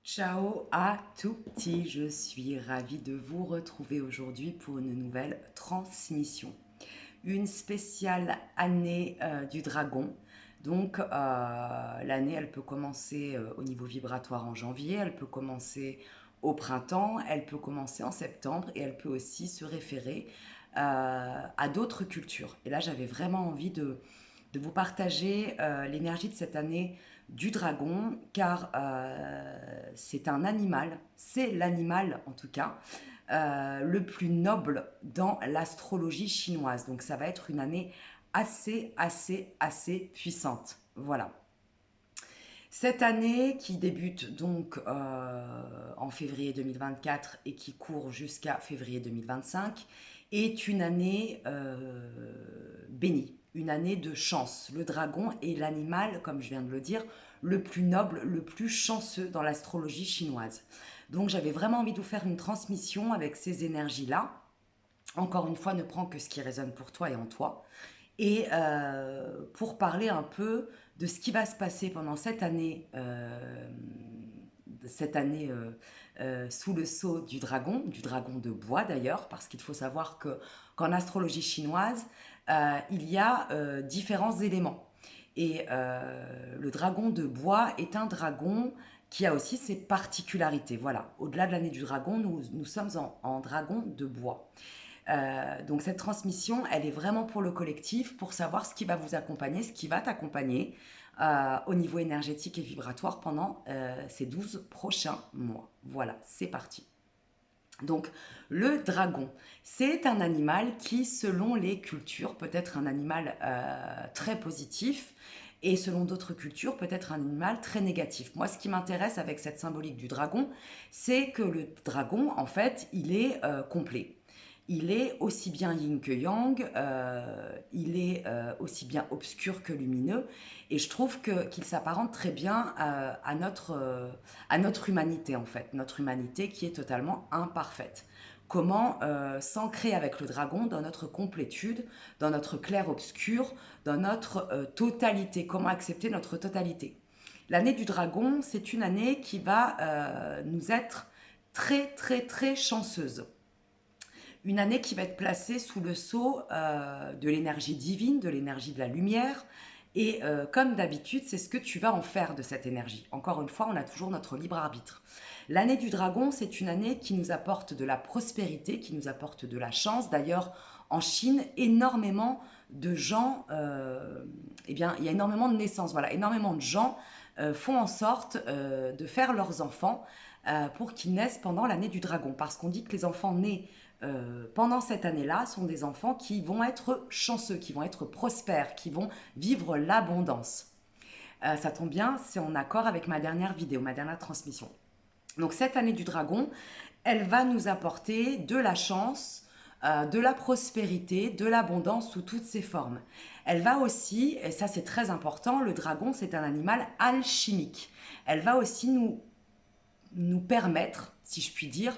Ciao à tutti, je suis ravie de vous retrouver aujourd'hui pour une nouvelle transmission. Une spéciale année du dragon. Donc l'année, elle peut commencer au niveau vibratoire en janvier, elle peut commencer au printemps, elle peut commencer en septembre et elle peut aussi se référer à d'autres cultures. Et là, j'avais vraiment envie de vous partager l'énergie de cette année du dragon, car c'est un animal, c'est l'animal en tout cas, le plus noble dans l'astrologie chinoise. Donc ça va être une année assez puissante. Voilà. Cette année qui débute donc en février 2024 et qui court jusqu'à février 2025 est une année bénie, une année de chance. Le dragon est l'animal, comme je viens de le dire, le plus noble, le plus chanceux dans l'astrologie chinoise. Donc j'avais vraiment envie de vous faire une transmission avec ces énergies-là. Encore une fois, ne prends que ce qui résonne pour toi et en toi. Et pour parler un peu de ce qui va se passer pendant cette année sous le sceau du dragon de bois d'ailleurs, parce qu'il faut savoir qu'en astrologie chinoise, il y a différents éléments. Et le dragon de bois est un dragon qui a aussi ses particularités. Voilà, au-delà de l'année du dragon, nous sommes en dragon de bois. Donc cette transmission, elle est vraiment pour le collectif, pour savoir ce qui va vous accompagner, ce qui va t'accompagner au niveau énergétique et vibratoire pendant ces 12 prochains mois. Voilà, c'est parti. Donc le dragon, c'est un animal qui, selon les cultures, peut être un animal très positif et selon d'autres cultures, peut être un animal très négatif. Moi, ce qui m'intéresse avec cette symbolique du dragon, c'est que le dragon, en fait, il est complet. Il est aussi bien yin que yang, il est aussi bien obscur que lumineux, et je trouve qu'il s'apparente très bien à notre humanité en fait, notre humanité qui est totalement imparfaite. Comment s'ancrer avec le dragon dans notre complétude, dans notre clair-obscur, dans notre totalité, comment accepter notre totalité. L'année du dragon, c'est une année qui va nous être très chanceuse. Une année qui va être placée sous le sceau de l'énergie divine, de l'énergie de la lumière. Et comme d'habitude, c'est ce que tu vas en faire de cette énergie. Encore une fois, on a toujours notre libre arbitre. L'année du dragon, c'est une année qui nous apporte de la prospérité, qui nous apporte de la chance. D'ailleurs, en Chine, énormément de gens, eh bien, il y a énormément de naissances. Voilà, énormément de gens font en sorte de faire leurs enfants pour qu'ils naissent pendant l'année du dragon. Parce qu'on dit que les enfants nés pendant cette année-là sont des enfants qui vont être chanceux, qui vont être prospères, qui vont vivre l'abondance. Ça tombe bien, c'est en accord avec ma dernière vidéo, ma dernière transmission. Donc cette année du dragon, elle va nous apporter de la chance, de la prospérité, de l'abondance sous toutes ses formes. Elle va aussi, et ça c'est très important, le dragon c'est un animal alchimique. Elle va aussi nous permettre, si je puis dire,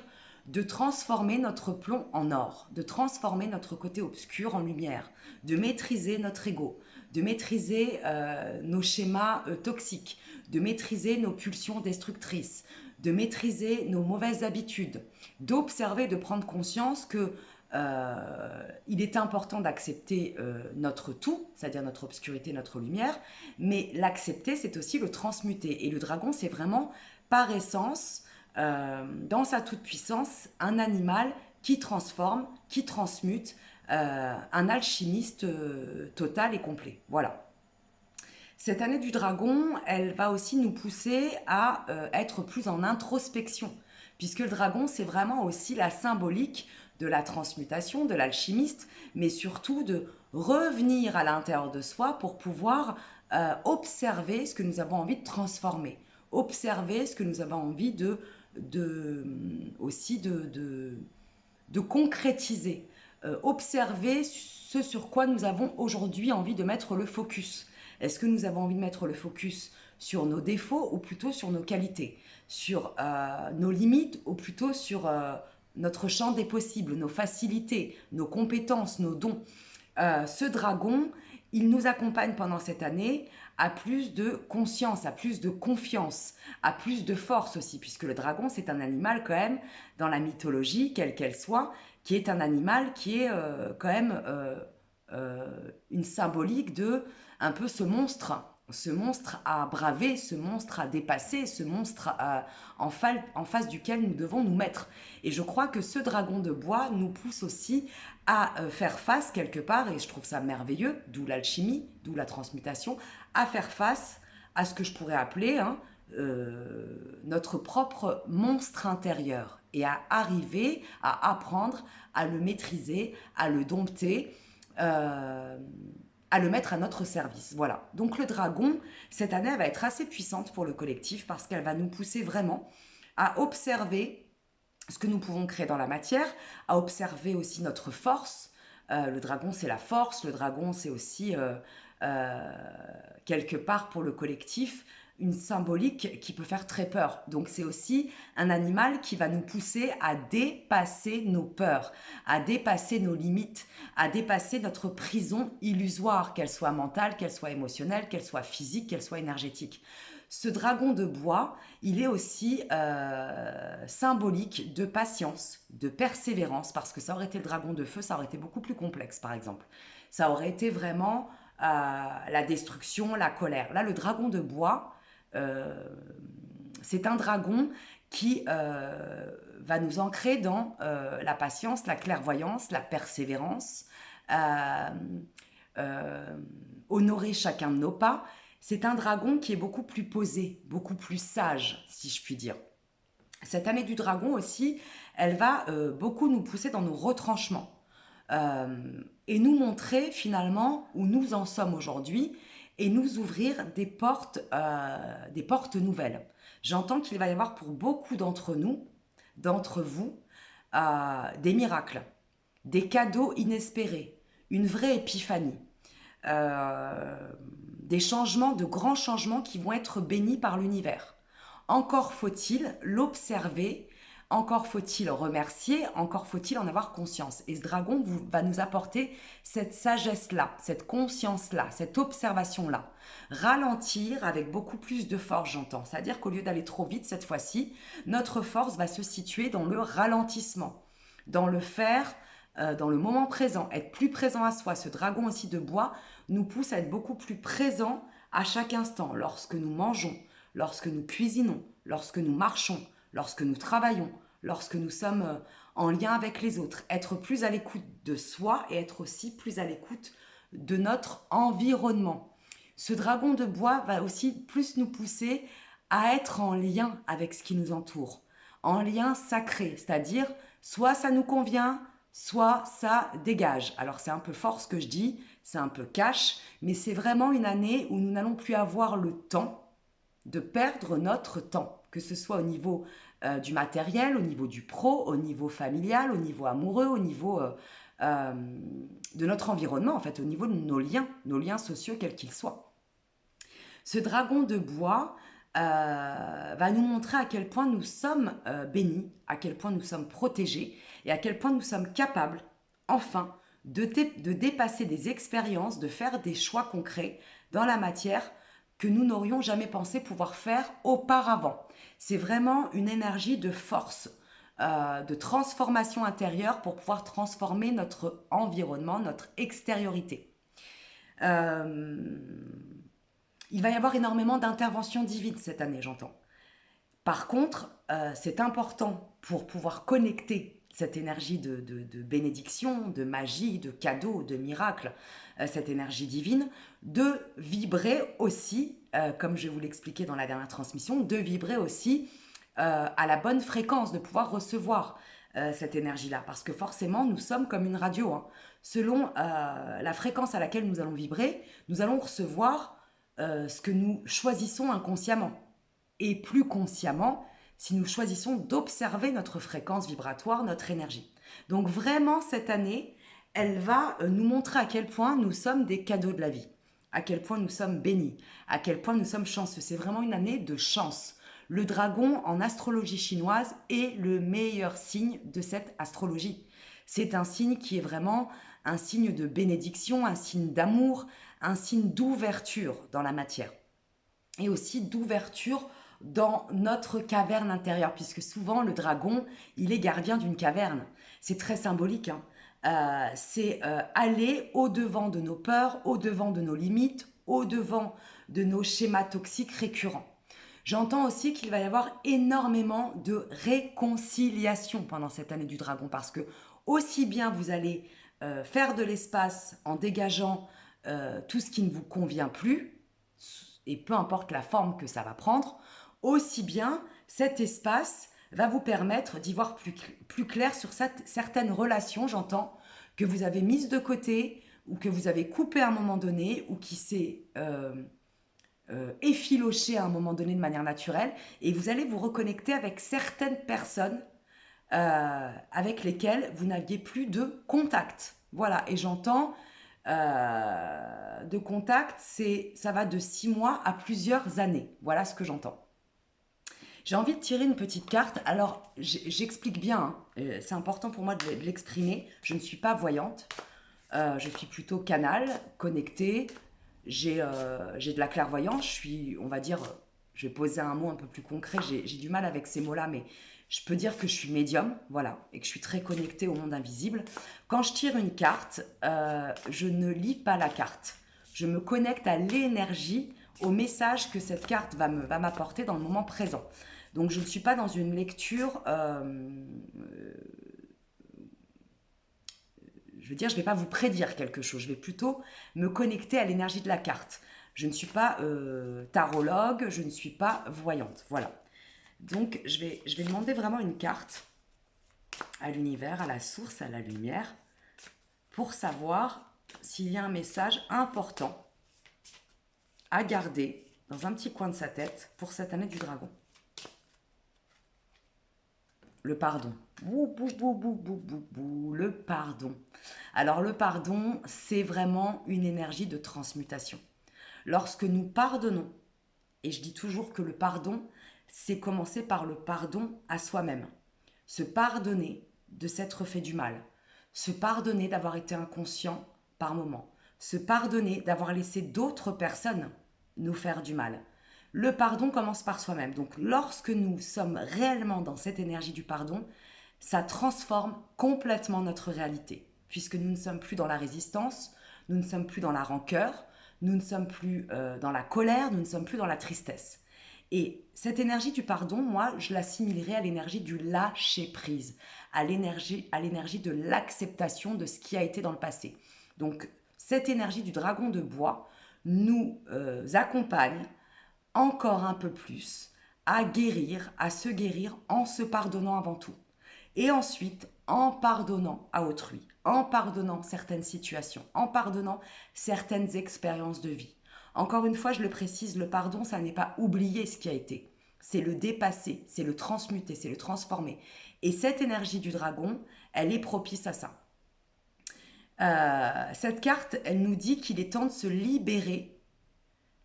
de transformer notre plomb en or, de transformer notre côté obscur en lumière, de maîtriser notre ego, de maîtriser nos schémas toxiques, de maîtriser nos pulsions destructrices, de maîtriser nos mauvaises habitudes, d'observer, de prendre conscience que il est important d'accepter notre tout, c'est-à-dire notre obscurité, notre lumière, mais l'accepter, c'est aussi le transmuter. Et le dragon, c'est vraiment par essence, dans sa toute-puissance, un animal qui transforme, qui transmute, un alchimiste total et complet. Voilà. Cette année du dragon, elle va aussi nous pousser à être plus en introspection, puisque le dragon, c'est vraiment aussi la symbolique de la transmutation, de l'alchimiste, mais surtout de revenir à l'intérieur de soi pour pouvoir observer ce que nous avons envie de transformer, observer ce que nous avons envie aussi de concrétiser, observer ce sur quoi nous avons aujourd'hui envie de mettre le focus. Est-ce que nous avons envie de mettre le focus sur nos défauts ou plutôt sur nos qualités, sur nos limites ou plutôt sur notre champ des possibles, nos facilités, nos compétences, nos dons. Ce dragon, il nous accompagne pendant cette année à plus de conscience, à plus de confiance, à plus de force aussi, puisque le dragon, c'est un animal quand même, dans la mythologie, quelle qu'elle soit, qui est un animal qui est quand même une symbolique de un peu ce monstre à braver, ce monstre à dépasser, ce monstre en face duquel nous devons nous mettre. Et je crois que ce dragon de bois nous pousse aussi à faire face quelque part, et je trouve ça merveilleux, d'où l'alchimie, d'où la transmutation, à faire face à ce que je pourrais appeler notre propre monstre intérieur, et à arriver à apprendre à le maîtriser, à le dompter, euh, à le mettre à notre service. Voilà. Donc le dragon, cette année, elle va être assez puissante pour le collectif parce qu'elle va nous pousser vraiment à observer ce que nous pouvons créer dans la matière, à observer aussi notre force. Le dragon, c'est la force. Le dragon, c'est aussi, euh, quelque part pour le collectif, une symbolique qui peut faire très peur. Donc c'est aussi un animal qui va nous pousser à dépasser nos peurs, à dépasser nos limites, à dépasser notre prison illusoire, qu'elle soit mentale, qu'elle soit émotionnelle, qu'elle soit physique, qu'elle soit énergétique. Ce dragon de bois, il est aussi symbolique de patience, de persévérance, parce que ça aurait été le dragon de feu, ça aurait été beaucoup plus complexe, par exemple. Ça aurait été vraiment la destruction, la colère. Là, le dragon de bois, euh, c'est un dragon qui va nous ancrer dans la patience, la clairvoyance, la persévérance, euh, euh, honorer chacun de nos pas. C'est un dragon qui est beaucoup plus posé, beaucoup plus sage, si je puis dire. Cette année du dragon aussi, elle va beaucoup nous pousser dans nos retranchements et nous montrer finalement où nous en sommes aujourd'hui et nous ouvrir des portes nouvelles. J'entends qu'il va y avoir pour beaucoup d'entre nous, d'entre vous, des miracles, des cadeaux inespérés, une vraie épiphanie, euh, des changements, de grands changements qui vont être bénis par l'univers. Encore faut-il l'observer, encore faut-il remercier, encore faut-il en avoir conscience. Et ce dragon va nous apporter cette sagesse-là, cette conscience-là, cette observation-là. Ralentir avec beaucoup plus de force, j'entends. C'est-à-dire qu'au lieu d'aller trop vite cette fois-ci, notre force va se situer dans le ralentissement, dans le faire, dans le moment présent, être plus présent à soi. Ce dragon aussi de bois nous pousse à être beaucoup plus présent à chaque instant, lorsque nous mangeons, lorsque nous cuisinons, lorsque nous marchons, lorsque nous travaillons, lorsque nous sommes en lien avec les autres. Être plus à l'écoute de soi et être aussi plus à l'écoute de notre environnement. Ce dragon de bois va aussi plus nous pousser à être en lien avec ce qui nous entoure, en lien sacré, c'est-à-dire soit ça nous convient, soit ça dégage. Alors c'est un peu fort ce que je dis, c'est un peu cash, mais c'est vraiment une année où nous n'allons plus avoir le temps de perdre notre temps, que ce soit au niveau du matériel, au niveau du pro, au niveau familial, au niveau amoureux, au niveau euh, de notre environnement, en fait, au niveau de nos liens sociaux, quels qu'ils soient. Ce dragon de bois va nous montrer à quel point nous sommes bénis, à quel point nous sommes protégés et à quel point nous sommes capables, enfin, de dépasser des expériences, de faire des choix concrets dans la matière que nous n'aurions jamais pensé pouvoir faire auparavant. C'est vraiment une énergie de force, de transformation intérieure pour pouvoir transformer notre environnement, notre extériorité. Euh, il va y avoir énormément d'interventions divines cette année, j'entends. Par contre, c'est important pour pouvoir connecter cette énergie de bénédiction, de magie, de cadeau, de miracle, cette énergie divine, de vibrer aussi, comme je vous l'expliquais dans la dernière transmission, de vibrer aussi à la bonne fréquence, de pouvoir recevoir cette énergie-là. Parce que forcément, nous sommes comme une radio. Hein. Selon la fréquence à laquelle nous allons vibrer, nous allons recevoir ce que nous choisissons inconsciemment. Et plus consciemment, si nous choisissons d'observer notre fréquence vibratoire, notre énergie. Donc vraiment, cette année, elle va nous montrer à quel point nous sommes des cadeaux de la vie, à quel point nous sommes bénis, à quel point nous sommes chanceux. C'est vraiment une année de chance. Le dragon, en astrologie chinoise, est le meilleur signe de cette astrologie. C'est un signe qui est vraiment un signe de bénédiction, un signe d'amour, un signe d'ouverture dans la matière et aussi d'ouverture dans notre caverne intérieure, puisque souvent le dragon, il est gardien d'une caverne. C'est très symbolique, hein. C'est aller au-devant de nos peurs, au-devant de nos limites, au-devant de nos schémas toxiques récurrents. J'entends aussi qu'il va y avoir énormément de réconciliation pendant cette année du dragon, parce que aussi bien vous allez faire de l'espace en dégageant tout ce qui ne vous convient plus, et peu importe la forme que ça va prendre, aussi bien cet espace va vous permettre d'y voir plus clair sur certaines relations, j'entends, que vous avez mises de côté ou que vous avez coupées à un moment donné ou qui s'est effiloché à un moment donné de manière naturelle, et vous allez vous reconnecter avec certaines personnes avec lesquelles vous n'aviez plus de contact. Voilà, et j'entends de contact, ça va de 6 mois à plusieurs années. Voilà ce que j'entends. J'ai envie de tirer une petite carte. Alors, j'explique bien, hein. C'est important pour moi de l'exprimer. Je ne suis pas voyante. Je suis plutôt canal, connecté. J'ai de la clairvoyance. Je suis, on va dire, je vais poser un mot un peu plus concret. J'ai du mal avec ces mots-là, mais je peux dire que je suis médium, voilà, et que je suis très connectée au monde invisible. Quand je tire une carte, je ne lis pas la carte. Je me connecte à l'énergie, au message que cette carte va m'apporter dans le moment présent. Donc je ne suis pas dans une lecture, je veux dire, je ne vais pas vous prédire quelque chose, je vais plutôt me connecter à l'énergie de la carte. Je ne suis pas tarologue, je ne suis pas voyante, voilà. Donc je vais demander vraiment une carte à l'univers, à la source, à la lumière, pour savoir s'il y a un message important à garder dans un petit coin de sa tête pour cette année du dragon. Le pardon. Bou, bou, bou, bou, bou, bou, bou, le pardon. Alors le pardon, c'est vraiment une énergie de transmutation. Lorsque nous pardonnons, et je dis toujours que le pardon, c'est commencer par le pardon à soi-même. Se pardonner de s'être fait du mal. Se pardonner d'avoir été inconscient par moment. Se pardonner d'avoir laissé d'autres personnes nous faire du mal. Le pardon commence par soi-même. Donc lorsque nous sommes réellement dans cette énergie du pardon, ça transforme complètement notre réalité. Puisque nous ne sommes plus dans la résistance, nous ne sommes plus dans la rancœur, nous ne sommes plus dans la colère, nous ne sommes plus dans la tristesse. Et cette énergie du pardon, moi, je l'assimilerai à l'énergie du lâcher-prise, à l'énergie de l'acceptation de ce qui a été dans le passé. Donc, cette énergie du dragon de bois nous accompagne encore un peu plus à guérir, à se guérir en se pardonnant avant tout. Et ensuite, en pardonnant à autrui, en pardonnant certaines situations, en pardonnant certaines expériences de vie. Encore une fois, je le précise, le pardon, ça n'est pas oublier ce qui a été. C'est le dépasser, c'est le transmuter, c'est le transformer. Et cette énergie du dragon, elle est propice à ça. Cette carte, elle nous dit qu'il est temps de se libérer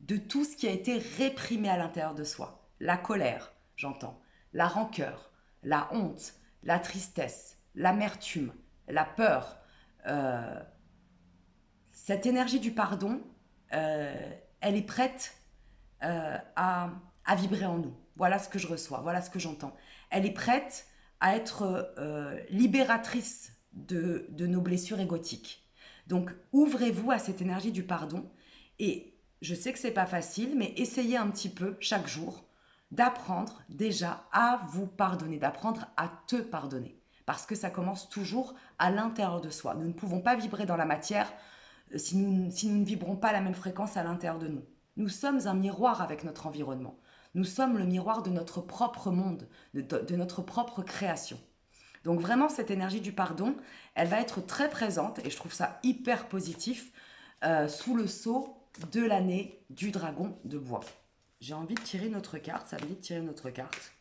de tout ce qui a été réprimé à l'intérieur de soi. La colère, j'entends, la rancœur, la honte, la tristesse, l'amertume, la peur. Cette énergie du pardon, elle est prête à vibrer en nous. Voilà ce que je reçois, voilà ce que j'entends. Elle est prête à être libératrice de nos blessures égotiques. Donc, ouvrez-vous à cette énergie du pardon. Et je sais que c'est pas facile, mais essayez un petit peu chaque jour d'apprendre déjà à vous pardonner, d'apprendre à te pardonner. Parce que ça commence toujours à l'intérieur de soi. Nous ne pouvons pas vibrer dans la matière si nous ne vibrons pas à la même fréquence à l'intérieur de nous. Nous sommes un miroir avec notre environnement. Nous sommes le miroir de notre propre monde, de notre propre création. Donc vraiment, cette énergie du pardon, elle va être très présente, et je trouve ça hyper positif, sous le sceau de l'année du dragon de bois. J'ai envie de tirer notre carte, ça me dit de tirer notre carte.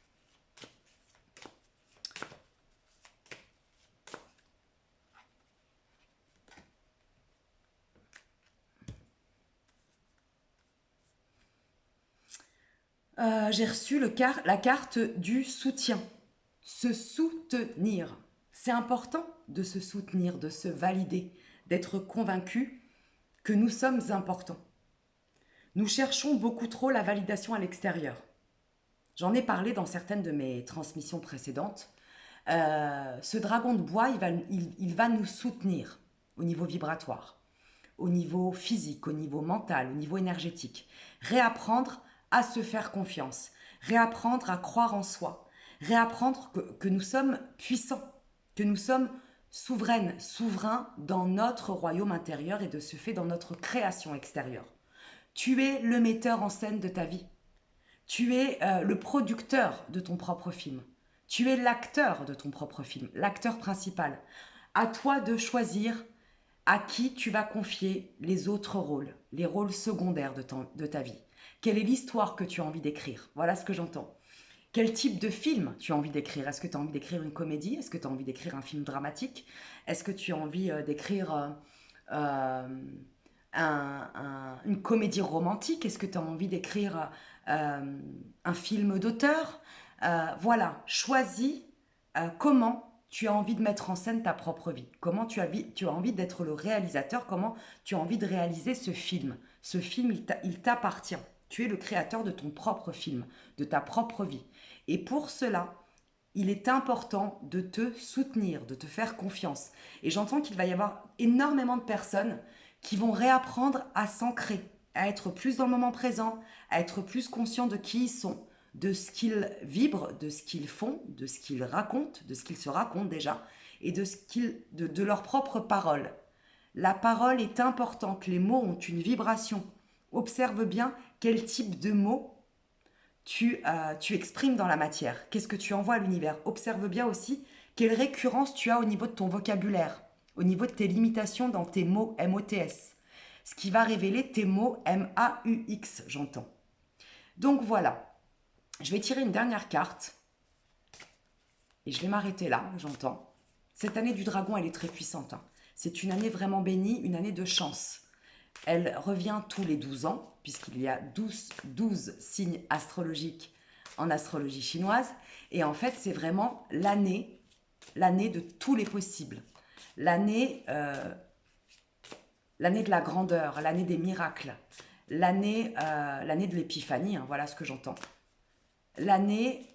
J'ai reçu la carte du soutien. Se soutenir. C'est important de se soutenir, de se valider, d'être convaincu que nous sommes importants. Nous cherchons beaucoup trop la validation à l'extérieur. J'en ai parlé dans certaines de mes transmissions précédentes. Ce dragon de bois, il va nous soutenir au niveau vibratoire, au niveau physique, au niveau mental, au niveau énergétique. Réapprendre à se faire confiance, réapprendre à croire en soi, réapprendre que nous sommes puissants, que nous sommes souverains dans notre royaume intérieur et de ce fait dans notre création extérieure. Tu es le metteur en scène de ta vie. Tu es le producteur de ton propre film. Tu es l'acteur de ton propre film, l'acteur principal. À toi de choisir à qui tu vas confier les autres rôles, les rôles secondaires de ta vie. Quelle est l'histoire que tu as envie d'écrire? Voilà ce que j'entends. Quel type de film tu as envie d'écrire? Est-ce que tu as envie d'écrire une comédie? Est-ce que tu as envie d'écrire un film dramatique? Est-ce que tu as envie d'écrire euh, une comédie romantique? Est-ce que tu as envie d'écrire un film d'auteur? Voilà, choisis comment tu as envie de mettre en scène ta propre vie. Comment tu as envie d'être le réalisateur, comment tu as envie de réaliser ce film. Ce film, il t'appartient. Tu es le créateur de ton propre film, de ta propre vie. Et pour cela, il est important de te soutenir, de te faire confiance. Et j'entends qu'il va y avoir énormément de personnes qui vont réapprendre à s'ancrer, à être plus dans le moment présent, à être plus conscients de qui ils sont, de ce qu'ils vibrent, de ce qu'ils font, de ce qu'ils racontent, de ce qu'ils se racontent déjà, et de leurs propres paroles. La parole est importante, les mots ont une vibration. Observe bien quel type de mots tu exprimes dans la matière. Qu'est-ce que tu envoies à l'univers? Observe bien aussi quelle récurrence tu as au niveau de ton vocabulaire, au niveau de tes limitations dans tes mots MOTS. Ce qui va révéler tes mots MAUX, j'entends. Donc voilà, je vais tirer une dernière carte et je vais m'arrêter là, j'entends. Cette année du dragon, elle est très puissante, hein. C'est une année vraiment bénie, une année de chance. Elle revient tous les 12 ans, puisqu'il y a 12 signes astrologiques en astrologie chinoise. Et en fait, c'est vraiment l'année de tous les possibles. L'année de la grandeur, l'année des miracles, l'année de l'épiphanie, hein, voilà ce que j'entends. L'année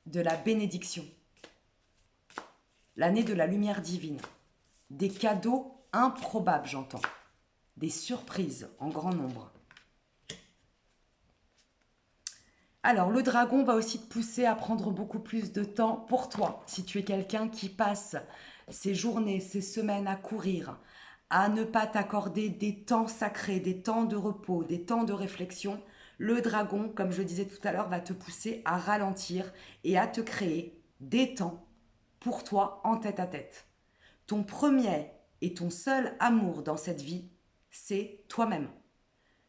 de la bénédiction, l'année de la lumière divine, des cadeaux improbables, j'entends. Des surprises en grand nombre. Alors, le dragon va aussi te pousser à prendre beaucoup plus de temps pour toi. Si tu es quelqu'un qui passe ses journées, ses semaines à courir, à ne pas t'accorder des temps sacrés, des temps de repos, des temps de réflexion, le dragon, comme je le disais tout à l'heure, va te pousser à ralentir et à te créer des temps pour toi en tête à tête. Ton premier et ton seul amour dans cette vie, c'est toi-même.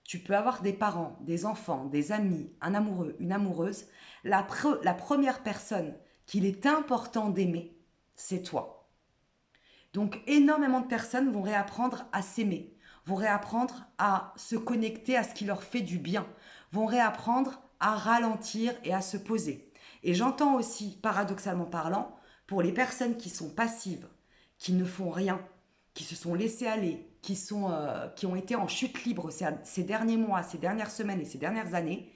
Tu peux avoir des parents, des enfants, des amis, un amoureux, une amoureuse. La première personne qu'il est important d'aimer, c'est toi. Donc énormément de personnes vont réapprendre à s'aimer, vont réapprendre à se connecter à ce qui leur fait du bien, vont réapprendre à ralentir et à se poser. Et j'entends aussi, paradoxalement parlant, pour les personnes qui sont passives, qui ne font rien, qui se sont laissés aller, qui ont été en chute libre ces derniers mois, ces dernières semaines et ces dernières années,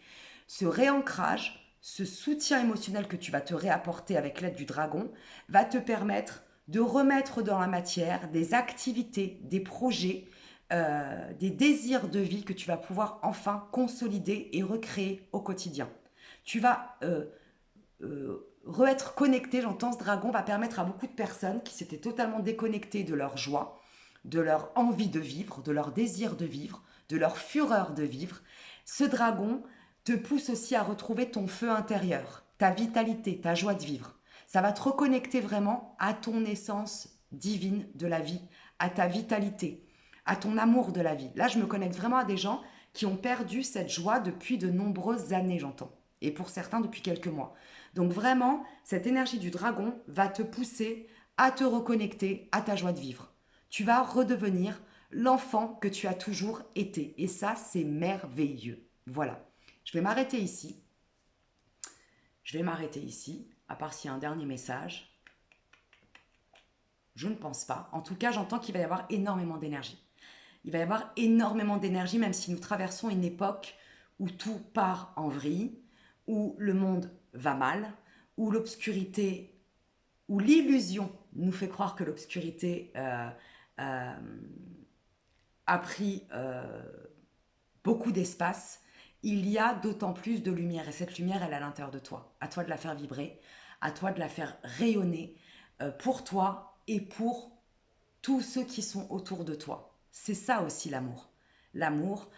ce réancrage, ce soutien émotionnel que tu vas te réapporter avec l'aide du dragon, va te permettre de remettre dans la matière des activités, des projets, des désirs de vie que tu vas pouvoir enfin consolider et recréer au quotidien. Tu vas re-être connecté, j'entends, ce dragon va permettre à beaucoup de personnes qui s'étaient totalement déconnectées de leur joie, de leur envie de vivre, de leur désir de vivre, de leur fureur de vivre. Ce dragon te pousse aussi à retrouver ton feu intérieur, ta vitalité, ta joie de vivre. Ça va te reconnecter vraiment à ton essence divine de la vie, à ta vitalité, à ton amour de la vie. Là, je me connecte vraiment à des gens qui ont perdu cette joie depuis de nombreuses années, j'entends. Et pour certains, depuis quelques mois. Donc vraiment, cette énergie du dragon va te pousser à te reconnecter à ta joie de vivre. Tu vas redevenir l'enfant que tu as toujours été. Et ça, c'est merveilleux. Voilà. Je vais m'arrêter ici. À part s'il y a un dernier message. Je ne pense pas. En tout cas, j'entends qu'il va y avoir énormément d'énergie. Il va y avoir énormément d'énergie, même si nous traversons une époque où tout part en vrille, où le monde va mal, où l'obscurité, où l'illusion nous fait croire que l'obscurité euh, a pris beaucoup d'espace. Il y a d'autant plus de lumière et cette lumière, elle est à l'intérieur de toi. À toi de la faire vibrer, à toi de la faire rayonner pour toi et pour tous ceux qui sont autour de toi. C'est ça aussi l'amour. L'amour.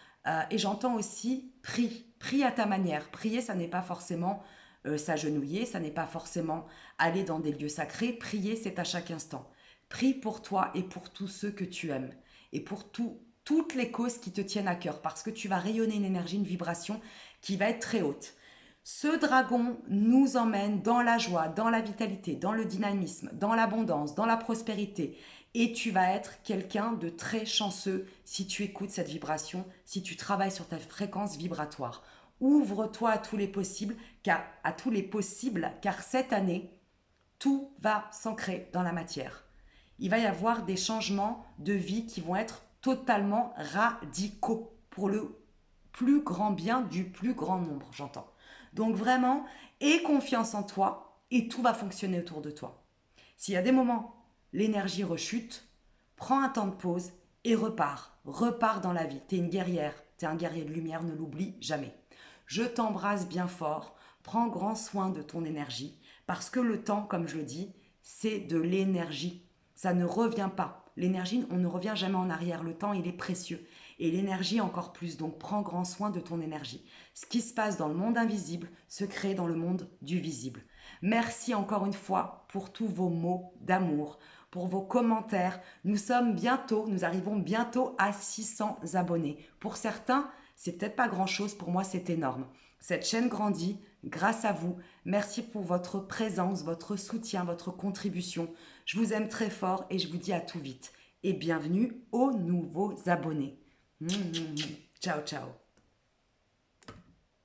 Et j'entends aussi prie. Prie à ta manière. Prier, ça n'est pas forcément s'agenouiller, ça n'est pas forcément aller dans des lieux sacrés. Prier, c'est à chaque instant. Prie pour toi et pour tous ceux que tu aimes. Et pour toutes les causes qui te tiennent à cœur. Parce que tu vas rayonner une énergie, une vibration qui va être très haute. Ce dragon nous emmène dans la joie, dans la vitalité, dans le dynamisme, dans l'abondance, dans la prospérité. Et tu vas être quelqu'un de très chanceux si tu écoutes cette vibration, si tu travailles sur ta fréquence vibratoire. Ouvre-toi à tous les possibles, car cette année, tout va s'ancrer dans la matière. Il va y avoir des changements de vie qui vont être totalement radicaux pour le plus grand bien du plus grand nombre, j'entends. Donc vraiment, aie confiance en toi et tout va fonctionner autour de toi. S'il y a des moments, l'énergie rechute, prends un temps de pause et repars. Repars dans la vie. T'es une guerrière, t'es un guerrier de lumière, ne l'oublie jamais. Je t'embrasse bien fort, prends grand soin de ton énergie, parce que le temps, comme je le dis, c'est de l'énergie. Ça ne revient pas. L'énergie, on ne revient jamais en arrière. Le temps, il est précieux. Et l'énergie encore plus. Donc prends grand soin de ton énergie. Ce qui se passe dans le monde invisible se crée dans le monde du visible. Merci encore une fois pour tous vos mots d'amour, pour vos commentaires. Nous arrivons bientôt à 600 abonnés. Pour certains, c'est peut-être pas grand-chose, pour moi c'est énorme. Cette chaîne grandit grâce à vous. Merci pour votre présence, votre soutien, votre contribution. Je vous aime très fort et je vous dis à tout vite. Et bienvenue aux nouveaux abonnés. Ciao, ciao.